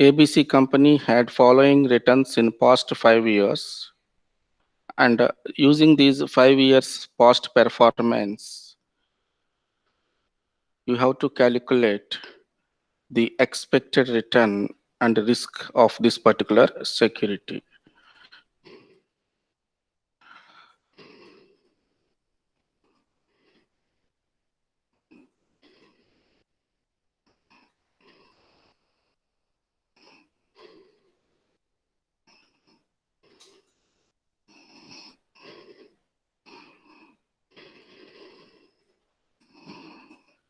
ABC company had following returns in past 5 years, and using these 5 years past performance, you have to calculate the expected return and risk of this particular security.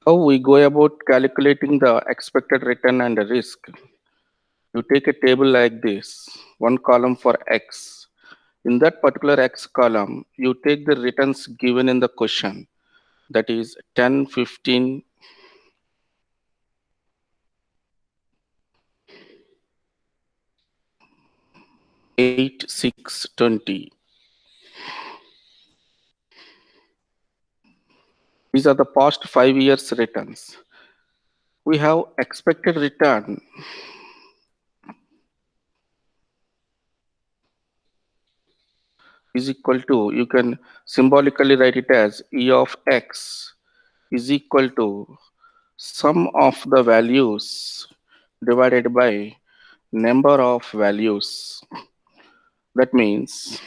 How we go about calculating the expected return and the risk? You take a table like this, one column for X. In that particular X column, you take the returns given in the question, that is 10, 15, 8, 6, 20. These are the past 5 years returns. We have expected return is equal to, you can symbolically write it as E of X is equal to sum of the values divided by number of values. That means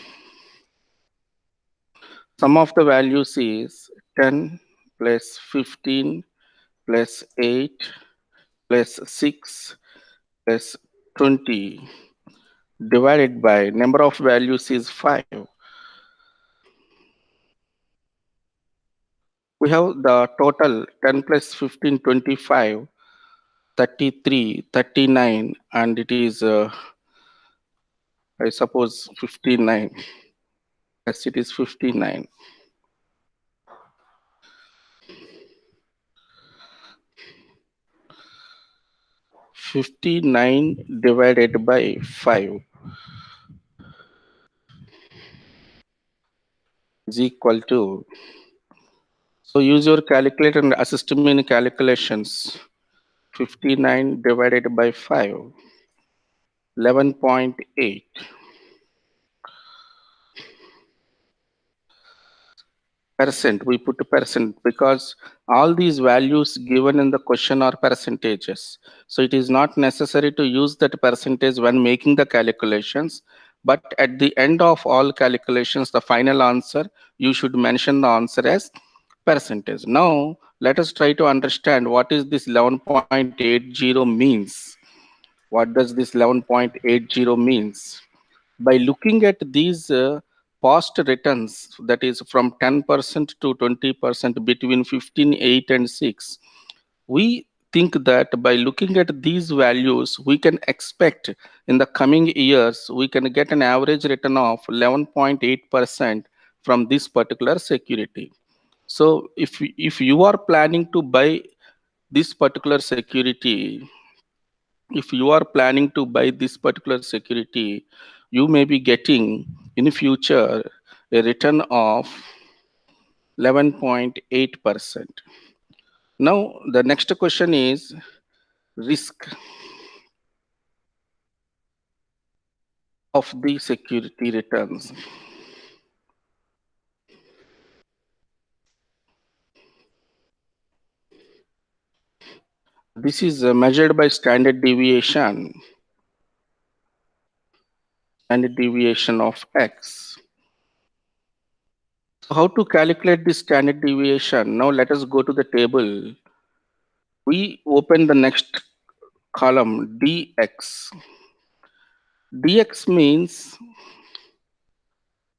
sum of the values is 10 plus 15 plus 8 plus 6 plus 20 divided by number of values is 5. We have the total 10 plus 15, 25, 33, 39, and it is, I suppose, 59. Yes, it is 59. Divided by 5 is equal to, so use your calculator and assist me in calculations. 59 divided by 5, 11.8. Percent, we put percent because all these values given in the question are percentages. So it is not necessary to use that percentage when making the calculations. But at the end of all calculations, the final answer, you should mention the answer as percentage. Now, let us try to understand what is this 11.80 means. What does this 11.80 means? By looking at these past returns, that is from 10% to 20% between 15, 8, and 6, we think that by looking at these values, we can expect in the coming years, we can get an average return of 11.8% from this particular security. So if you are planning to buy this particular security, if you are planning to buy this particular security, you may be getting in future a return of 11.8%. Now, the next question is risk of the security returns. This is measured by standard deviation of X. So how to calculate the standard deviation? Now let us go to the table. We open the next column, dx. Dx means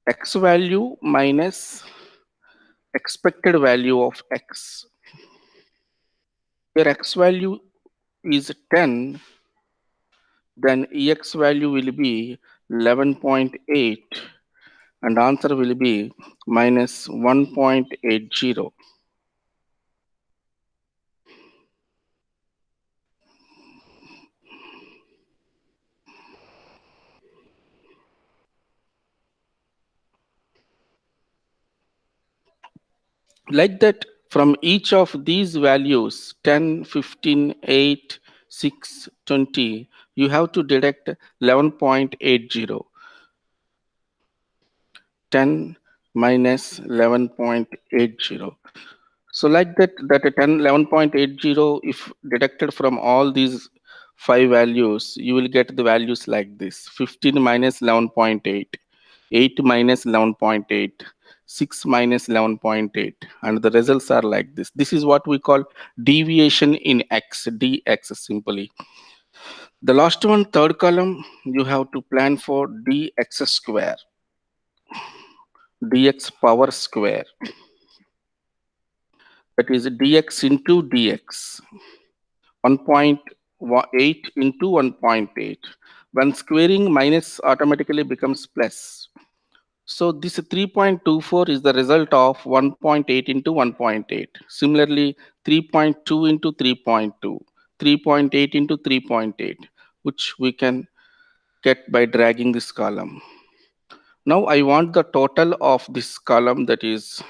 x value minus expected value of x. Here x value is 10, then ex value will be 11.8 and answer will be minus 1.80. Like that, from each of these values 10, 15, 8, 6, 20, you have to deduct 11.80. 10 minus 11.80. So like that 10, 11.80, if deducted from all these 5 values, you will get the values like this: 15 minus 11.8, 8 minus 11.8, 6 minus 11.8, and the results are like this. This is what we call deviation in x, dx simply. The last one, third column, you have to plan for dx square, dx power square, that is dx into dx, 1.8 into 1.8. When squaring, minus automatically becomes plus. So this 3.24 is the result of 1.8 into 1.8. Similarly, 3.2 into 3.2, 3.8 into 3.8, which we can get by dragging this column. Now I want the total of this column, that is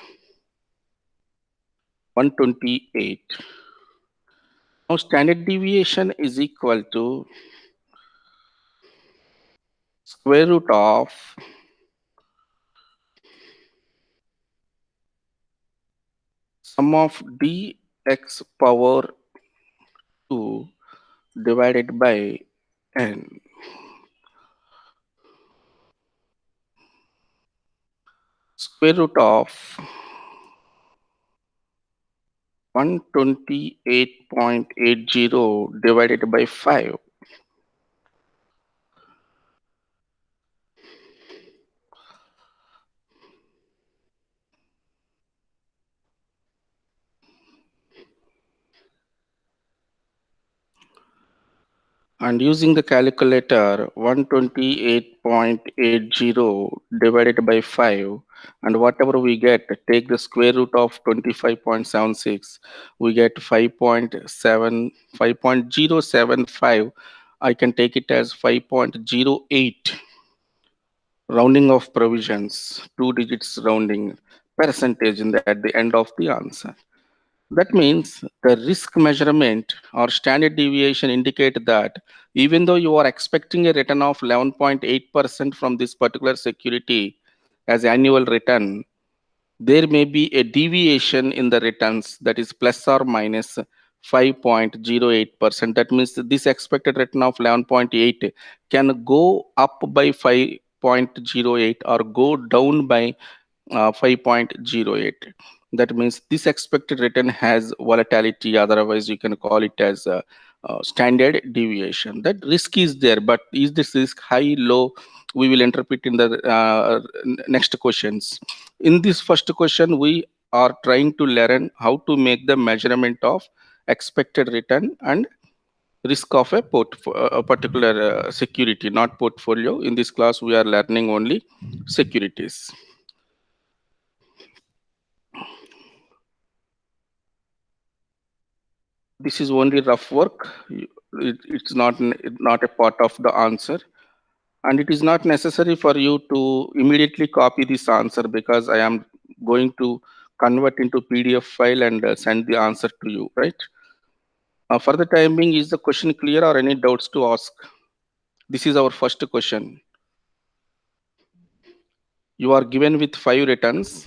128. Now standard deviation is equal to square root of sum of dx power 2 divided by n. Square root of 128.80 divided by 5. And using the calculator, 128.80 divided by 5, and whatever we get, take the square root of 25.76, we get 5.075. I can take it as 5.08. Rounding of provisions, 2 digits rounding, percentage at the end of the answer. That means the risk measurement or standard deviation indicate that even though you are expecting a return of 11.8% from this particular security as annual return, there may be a deviation in the returns, that is plus or minus 5.08%. That means this expected return of 11.8 can go up by 5.08 or go down by 5.08. That means this expected return has volatility, otherwise you can call it as a standard deviation. That risk is there, but is this risk high, low? We will interpret in the next questions. In this first question, we are trying to learn how to make the measurement of expected return and risk of a particular security, not portfolio. In this class, we are learning only securities. This is only rough work. It's not a part of the answer, and it is not necessary for you to immediately copy this answer, because I am going to convert into PDF file and send the answer to you, right? For the time being, is the question clear or any doubts to ask? This is our first question. You are given with 5 returns.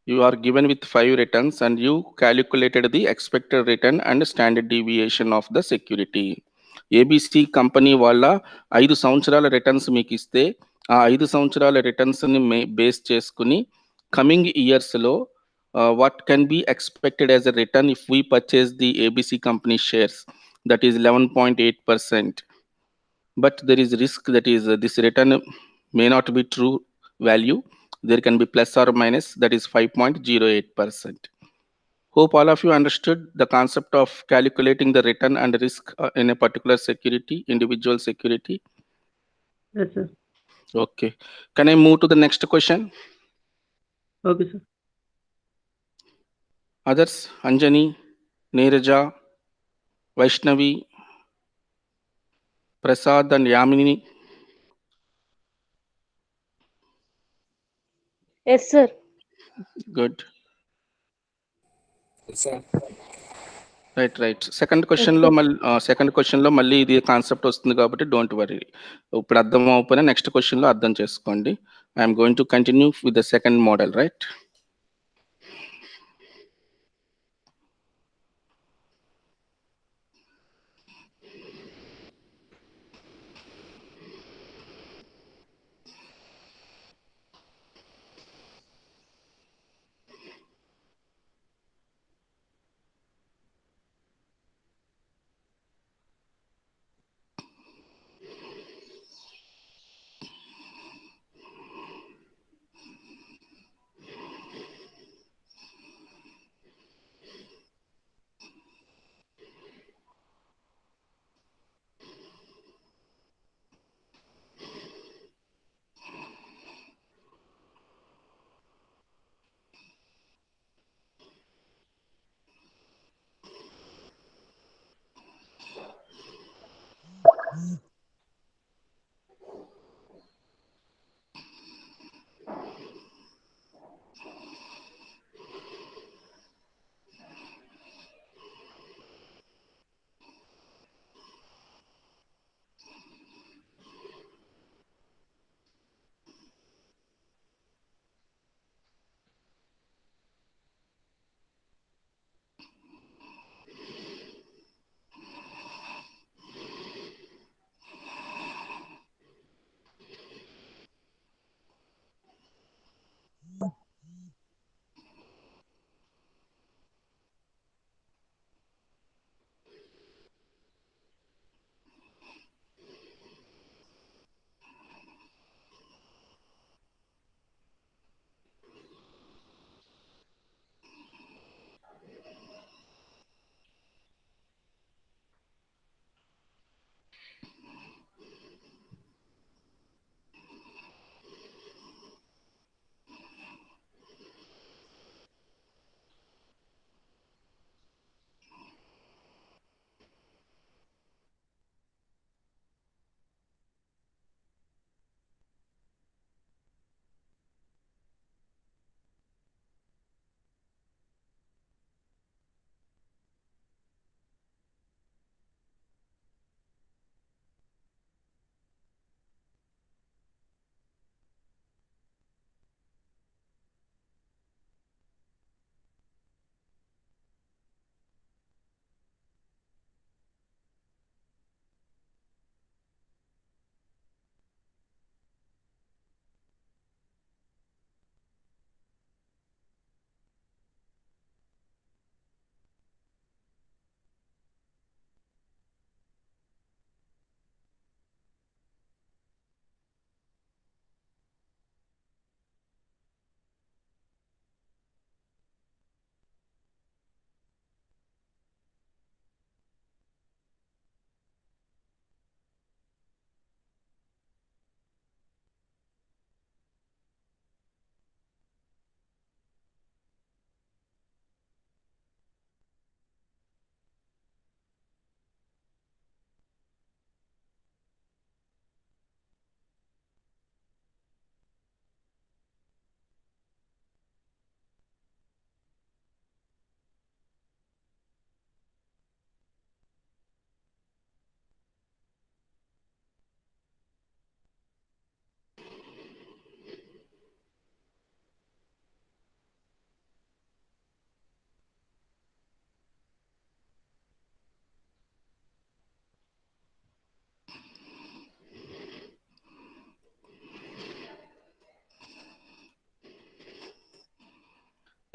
You are given with 5 returns and you calculated the expected return and standard deviation of the security. ABC company వాళ్ళ 5 సంవత్సరాల returns మీకు ఇస్తే ఆ 5 సంవత్సరాల returns ని base చేసుకుని coming years లో what can be expected as a return if we purchase the ABC company shares, that is 11.8%. But there is risk, that is this return may not be true value. There can be plus or minus, that is 5.08%. Hope all of you understood the concept of calculating the return and risk in a particular security, individual security. Yes, sir. Okay, can I move to the next question? Okay, sir. Others, Anjani, Neeraja, Vaishnavi, Prasad and Yamini. Yes, sir. Good. Yes, sir. Right. Second క్వెషన్‌లో మళ్ళీ ఇది concept వస్తుంది కాబట్టి don't worry. ఇప్పుడు అర్థం అవ్వకపోయినా next క్వెషన్‌లో అర్థం చేసుకోండి. I am going to continue with the second model, right?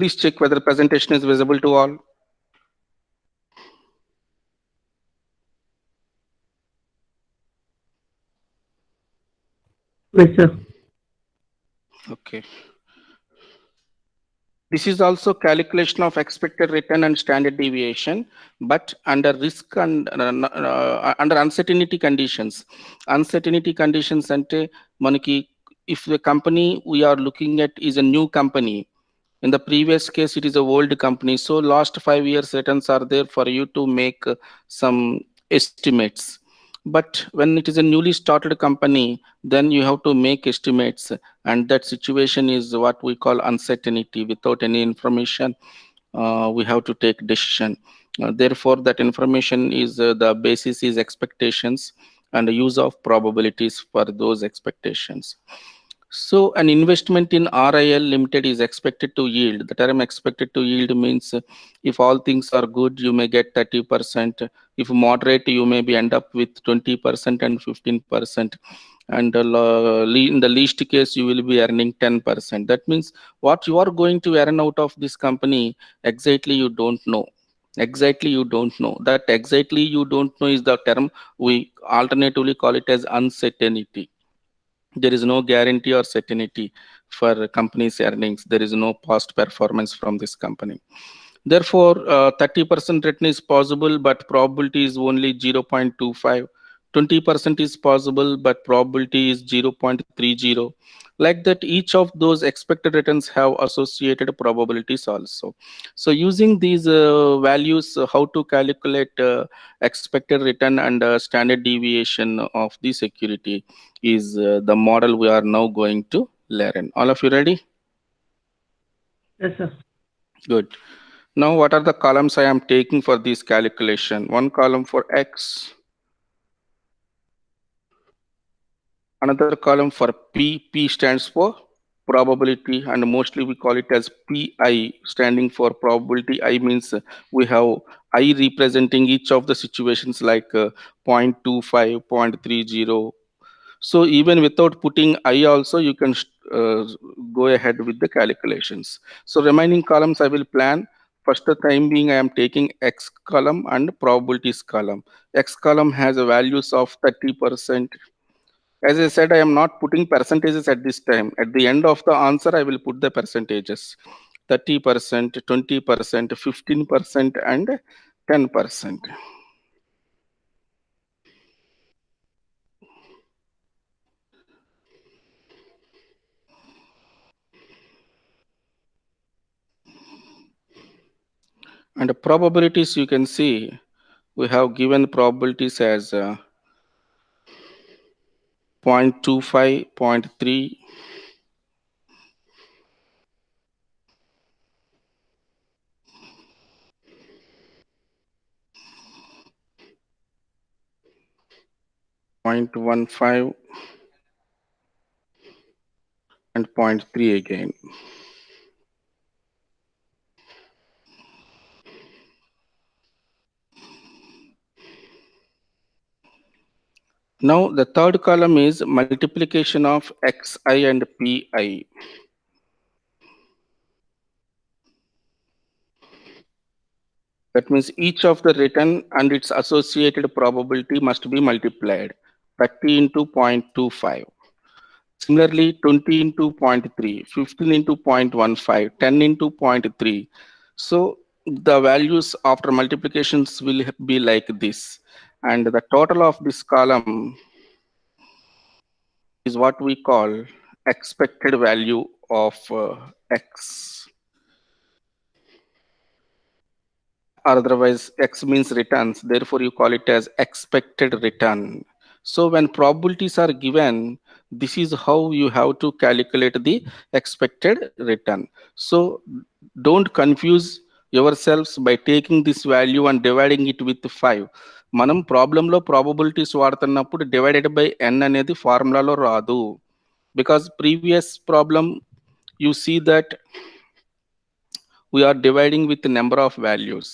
Please check whether presentation is visible to all. Yes, sir. Okay. This is also calculation of expected return and standard deviation, but under risk and under uncertainty conditions. Uncertainty conditions ante manaki, if the company we are looking at is a new company, in the previous case it is a old company, so last 5 years returns are there for you to make some estimates. But when it is a newly started company, then you have to make estimates, and that situation is what we call uncertainty. Without any information, we have to take decision. Therefore, that information is the basis is expectations and the use of probabilities for those expectations. So an investment in RIL Limited is expected to yield. The term expected to yield means if all things are good, you may get 30%. If moderate, you may be end up with 20% and 15%. And in the least case, you will be earning 10%. That means what you are going to earn out of this company, exactly you don't know. Exactly you don't know. That exactly you don't know is the term we alternatively call it as uncertainty. There is no guarantee or certainty for company's earnings. There is no past performance from this company. Therefore, 30% return is possible, but probability is only 0.25. 20% is possible, but probability is 0.30. Like that, each of those expected returns have associated probabilities also. So using these values, how to calculate expected return and standard deviation of the security is the model we are now going to learn. All of you ready? Yes, sir. Good. Now, what are the columns I am taking for this calculation? One column for X, another column for P. P stands for probability, and mostly we call it as PI, standing for probability. I means we have I representing each of the situations like 0.25, 0.30. So even without putting I also, you can go ahead with the calculations. So remaining columns I will plan. First time being I am taking X column and probabilities column. X column has a values of 30%. As I said, I am not putting percentages at this time. At the end of the answer, I will put the percentages. 30%, 20%, 15%, and 10%. And the probabilities you can see, we have given probabilities as 0.25, 0.3, 0.15, and 0.3 again. Now the third column is multiplication of Xi and Pi. That means each of the return and its associated probability must be multiplied. 30 into 0.25. Similarly, 20 into 0.3, 15 into 0.15, 10 into 0.3. So the values after multiplications will be like this. And the total of this column is what we call expected value of X. Or otherwise X means returns, therefore you call it as expected return. So when probabilities are given, this is how you have to calculate the expected return. So don't confuse yourselves by taking this value and dividing it with 5. మనం ప్రాబ్లంలో probabilities వాడుతున్నప్పుడు divided by n అనేది ఫార్ములాలో రాదు. Because previous problem you see that we are dividing with the number of values.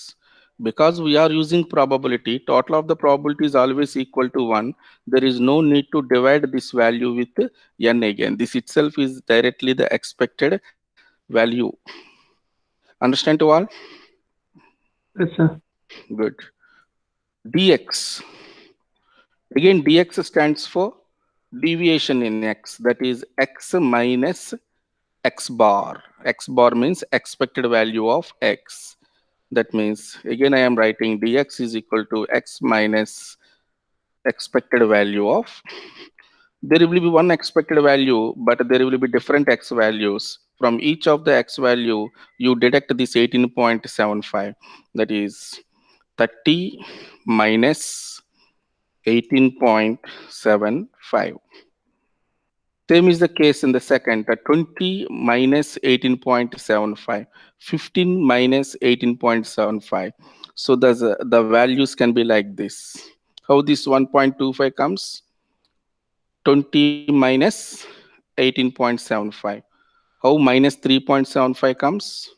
Because we are using probability, total of the probability is always equal to 1. There is no need to divide this value with n again. This itself is directly the expected value. Understand to all? Yes, sir. Good. Dx. Again, dx stands for deviation in x. That is x minus x bar. X bar means expected value of x. That means, again, I am writing dx is equal to x minus expected value of, there will be one expected value, but there will be different x values. From each of the x value, you deduct this 18.75. That is 30 minus 18.75. Same is the case in the second, 20 minus 18.75, 15 minus 18.75. So the values can be like this. How this 1.25 comes? 20 minus 18.75. How minus 3.75 comes?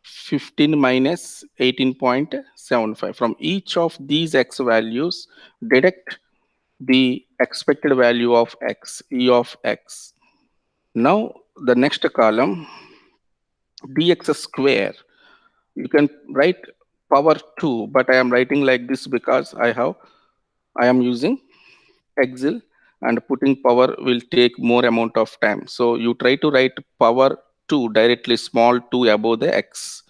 15 minus 18.75. From each of these x values, deduct the expected value of x, e of x. Now, the next column, dx square. You can write power 2, but I am writing like this because I am using Excel, and putting power will take more amount of time. So you try to write power 2 directly, small 2 above the x.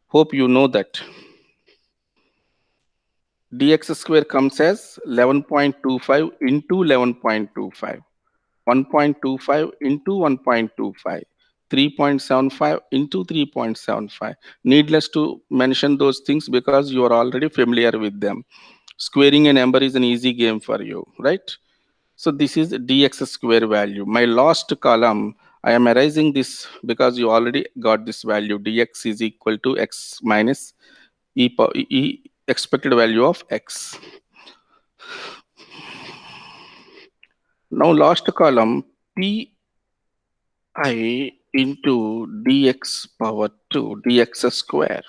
Hope you know that. Dx square comes as 11.25 into 11.25. 1.25 into 1.25, 3.75 into 3.75. Needless to mention those things because you are already familiar with them. Squaring a number is an easy game for you, right? So this is dx square value. My last column, I am erasing this because you already got this value. Dx is equal to x minus e expected value of x. Now last column, pi into dx power 2 dx square.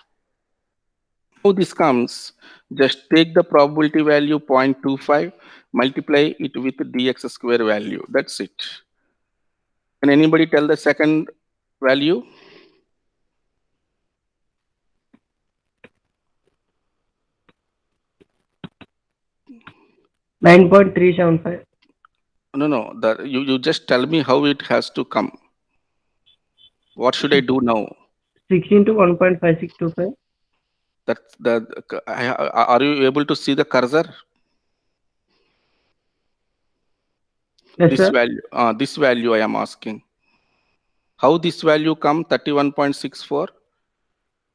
How this comes? Just take the probability value 0.25, multiply it with dx square value. That's it. Can anybody tell the second value? 9.375. No. You just tell me how it has to come. What should I do now? 16 to 1.5625. That's are you able to see the cursor? Yes, sir. This value I am asking. How this value come 31.64?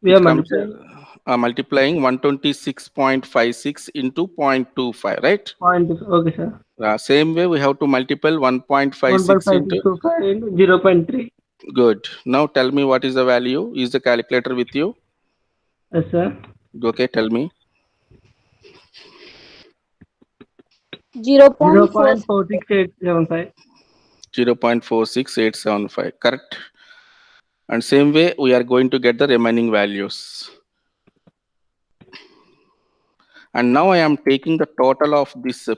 We It are comes multiplying multiplying 126.56 into 0.25, right? point. Okay, sir. Same way we have to multiply 1.56 into 1.5625 into 0.3. good. Now tell me what is the value. Is the calculator with you? Yes, sir. Okay, tell me. 0.4. 0.46875. 0.46875, correct? And same way we are going to get the remaining values. And now I am taking the total of this pi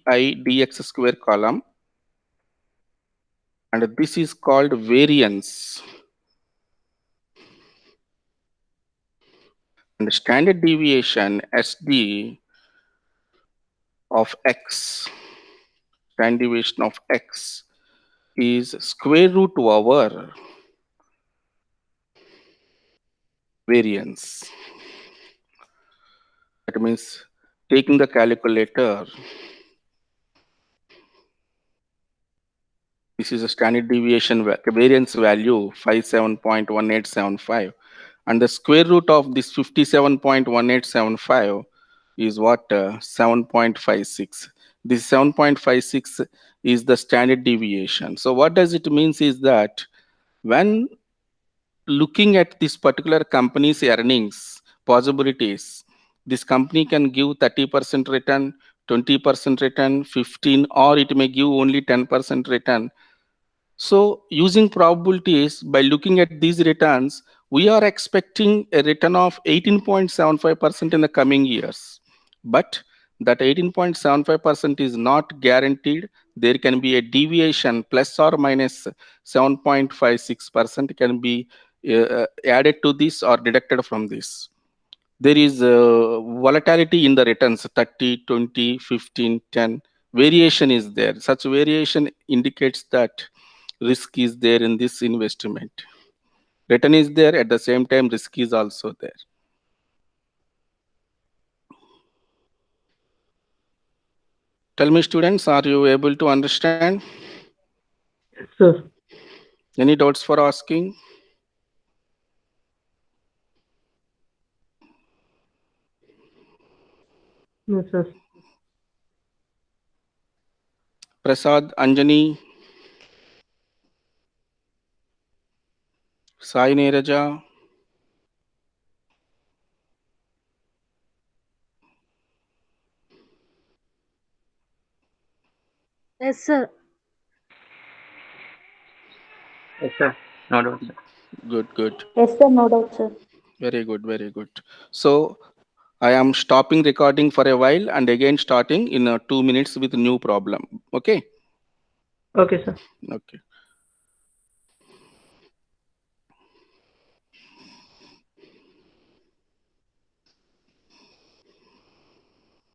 dx square column, and this is called variance. And standard deviation SD of x, standard deviation of x is square root over variance. That means taking the calculator, this is a standard deviation variance value 57.1875, and the square root of this 57.1875 is what? 7.56. This 7.56 is the standard deviation. So what does it means is that when looking at this particular company's earnings possibilities, this company can give 30% return, 20% return, 15, or it may give only 10% return. So using probabilities, by looking at these returns, we are expecting a return of 18.75% in the coming years. But that 18.75% is not guaranteed. There can be a deviation, plus or minus 7.56% can be added to this or deducted from this. There is volatility in the returns, 30, 20, 15, 10. Variation is there. Such variation indicates that risk is there in this investment. Return is there, at the same time risk is also there. Tell me, students, are you able to understand? Yes, sir. Any doubts for asking? Yes, sir. Prasad, Anjani, Sai Neeraja, Yes, sir. Yes, sir. No doubt, sir. Good, good. Yes, sir. No doubt, sir. Very good, very good. So I am stopping recording for a while and again starting in 2 minutes with new problem. Okay. Okay, sir. Okay.